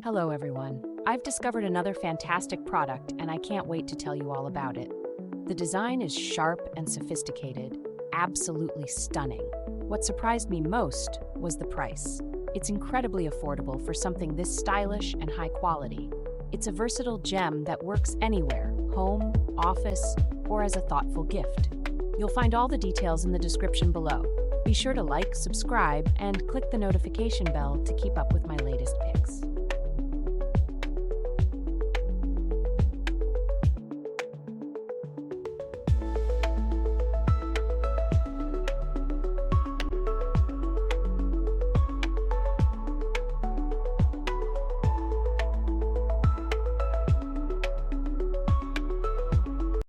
Hello, everyone. I've discovered another fantastic product, and I can't wait to tell you all about it. The design is sharp and sophisticated, absolutely stunning. What surprised me most was the price. It's incredibly affordable for something this stylish and high quality. It's a versatile gem that works anywhere, home, office, or as a thoughtful gift. You'll find all the details in the description below. Be sure to like, subscribe, and click the notification bell to keep up with my latest picks.